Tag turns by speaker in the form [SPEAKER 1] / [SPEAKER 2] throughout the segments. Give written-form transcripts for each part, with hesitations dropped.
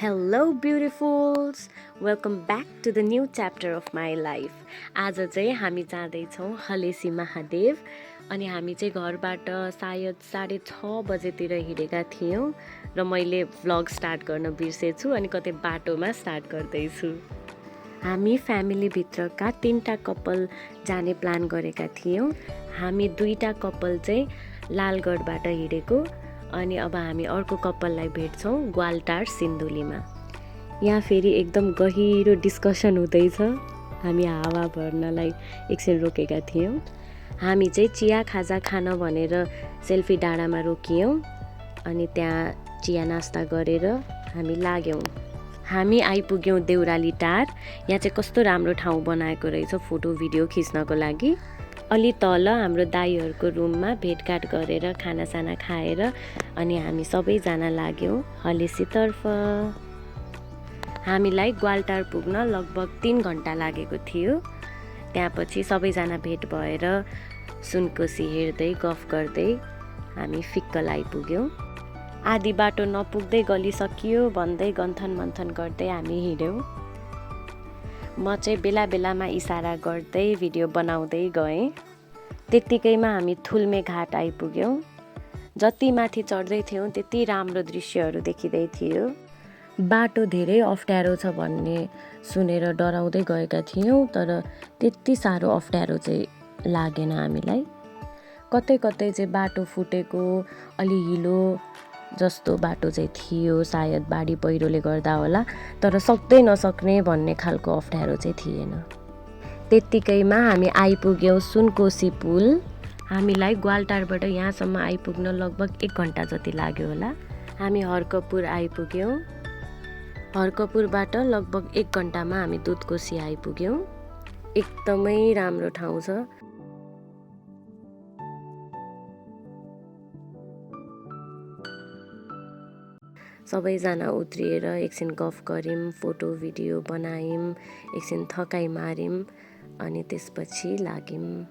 [SPEAKER 1] Hello beautifuls! Welcome back to the new chapter of my life. आज चाहिँ हामी जाँदैछौँ हलेसी महादेव अनि हामी चाहिँ घरबाट सायद 6:30 बजेतिर हिँडेका थियौँ र मैले भ्लग स्टार्ट गर्न बिर्सेछु अनि कतै बाटोमा स्टार्ट गर्दैछु। हामी फ्यामिलीभित्रका 3टा कपल जाने प्लान गरेका थियौँ। हामी 2टा कपल चाहिँ लालगढबाट हिँडेको अनि अब हामी अर्को कपललाई भेट्छौँ ग्वालटार सिन्धुलीमा। यहाँ फेरि एकदम गहिरो डिस्कसन हुँदैछ। हामी हावा भर्नलाई एकछिन रोकेका थियौँ। हामी चाहिँ चिया खाजा खान भनेर सेल्फी डाँडामा रोकियौँ अनि त्यहाँ चिया नास्ता गरेर हामी लाग्यौँ। हामी आइपुग्यौँ देउराली टार। यहाँ चाहिँ कस्तो राम्रो ठाउँ बनाएको रहेछ फोटो भिडियो खिच्नको लागि। अलि तल हाम्रो दाइहरूको रुममा भेटघाट गरेर खानासाना खाएर अनि हामी सबैजना लाग्यौँ हलेसीतर्फ। हामीलाई ग्वालटार पुग्न लगभग 3 घन्टा लागेको थियो। त्यहाँपछि सबैजना भेट भएर सुनकोसी हेर्दै गफ गर्दै हामी फिक्कल आइपुग्यौँ। आधी बाटो नपुग्दै गली सकियो भन्दै गन्थन मन्थन गर्दै हामी हिँड्यौँ। म चाहिँ बेला बेलामा इसारा गर्दै भिडियो बनाउँदै गएँ। त्यत्तिकैमा हामी थुल्मे घाट आइपुग्यौँ। जति माथि चढ्दै थियौँ त्यति राम्रो दृश्यहरू देखिँदै थियो। बाटो धेरै अप्ठ्यारो छ भन्ने सुनेर डराउँदै गएका थियौँ, तर त्यति साह्रो अप्ठ्यारो चाहिँ लागेन हामीलाई। कतै कतै चाहिँ बाटो फुटेको अलि हिलो जस्तो बाटो चाहिँ थियो, सायद बाढी पहिरोले गर्दा होला, तर सक्दै नसक्ने भन्ने खालको अप्ठ्यारो चाहिँ थिएन। त्यत्तिकैमा हामी आइपुग्यौँ सुनकोसी पुल। हामीलाई ग्वालटारबाट यहाँसम्म आइपुग्न लगभग 1 घन्टा जति लाग्यो होला। हामी हर्कपुर आइपुग्यौँ। हर्कपुरबाट लगभग 1 घन्टामा हामी दुधकोसी आइपुग्यौँ। एकदमै राम्रो ठाउँ छ। सबैजना उत्रिएर एकछिन गफ गऱ्यौँ, फोटो भिडियो बनायौँ, एकछिन थकाइ मार्यौँ अनि त्यसपछि लाग्यौँ।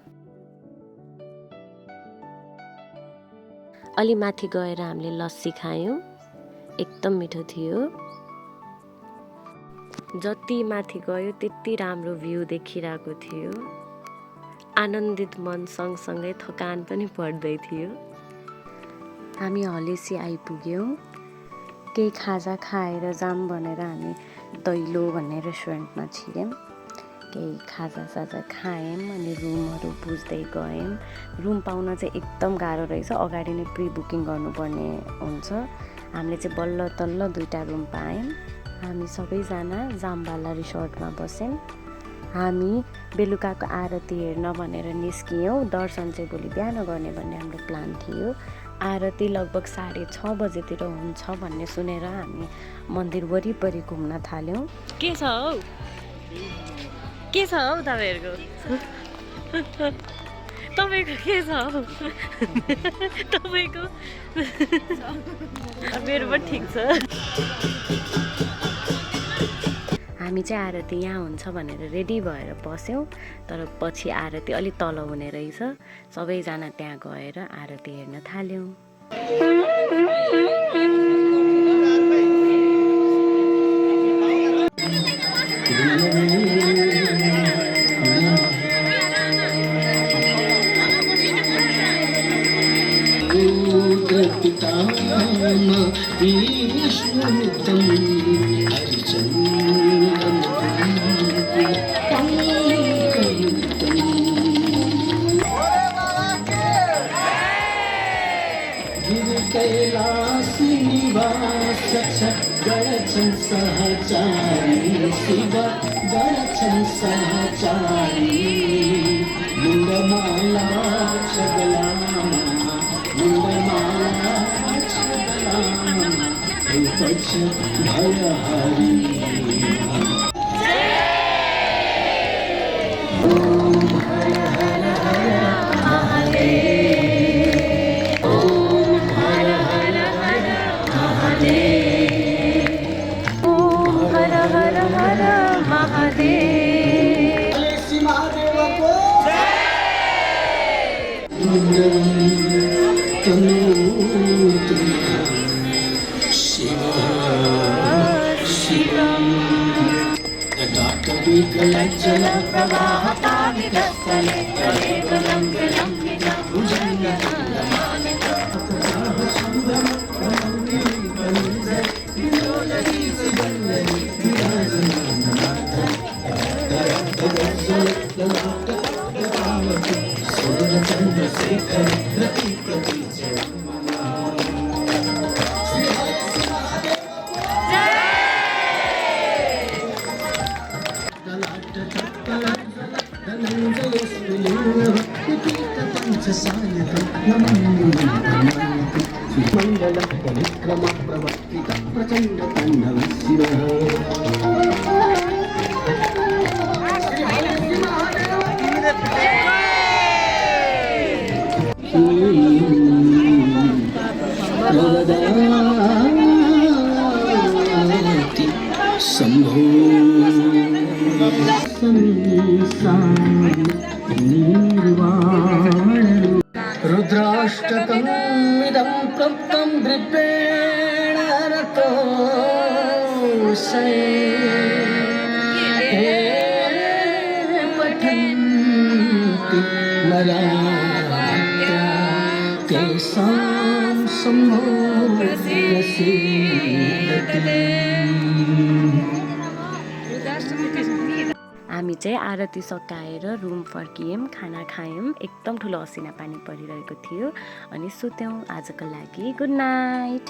[SPEAKER 1] अलि माथि गएर हामीले लस्सी खायौँ। एकदम मिठो थियो। जति माथि गयो त्यति राम्रो भ्यू देखिरहेको थियो। आनन्दित मन सँगसँगै थकान पनि पर्दै थियो। हामी हलेसी आइपुग्यौँ। केही खाजा खाएर जाम भनेर हामी दैलो भन्ने रेस्टुरेन्टमा छिर्यौँ। केही खाजासाजा खायौँ अनि रुमहरू बुझ्दै गयौँ। रुम पाउन चाहिँ एकदम गाह्रो रहेछ, अगाडि नै प्रि बुकिङ गर्नुपर्ने हुन्छ। हामीले चाहिँ बल्ल तल्ल 2टा रुम पायौँ। हामी सबैजना जामबाला रिसोर्टमा बस्यौँ। हामी बेलुकाको आरती हेर्न भनेर निस्कियौँ। दर्शन चाहिँ भोलि बिहान गर्ने भन्ने हाम्रो प्लान थियो। आरती लगभग 6:30 बजेतिर हुन्छ भन्ने सुनेर हामी मन्दिर वरिपरि घुम्न थाल्यौँ। के छ हौ तपाईँहरूको? तपाईँको के छ हौ? तपाईँको मेरो पनि ठिक छ। हामी चाहिँ आरती यहाँ हुन्छ भनेर रेडी भएर बस्यौँ, तर पछि आरती अलिक तल हुने रहेछ। सबैजना त्यहाँ गएर आरती हेर्न थाल्यौँ।
[SPEAKER 2] गणछन् सहचारी शिव गणछन् सहचारी मुण्डमाला छगलामा मुण्डमाला छगलामा पक्ष भयहरी ओम हर हर हर महादेव। शिव मेघलज्जल प्रवाह पावितस्थले तदेव लम्ब्य लम्बित मंगल विक्रम प्रवर्तित प्रचंड तांडव शंभो रुद्राष्टकम् इदं प्रोक्तं दृपेण रतोऽसने पठन्ति नरात्या तेषां शम्भो प्रसीदति।
[SPEAKER 1] हामी चाहिँ आरती सकाएर रुम फर्कियौँ, खाना खायौँ, एकदम ठुलो असिना पानी परिरहेको थियो अनि सुत्यौँ। आजको लागि गुड नाइट।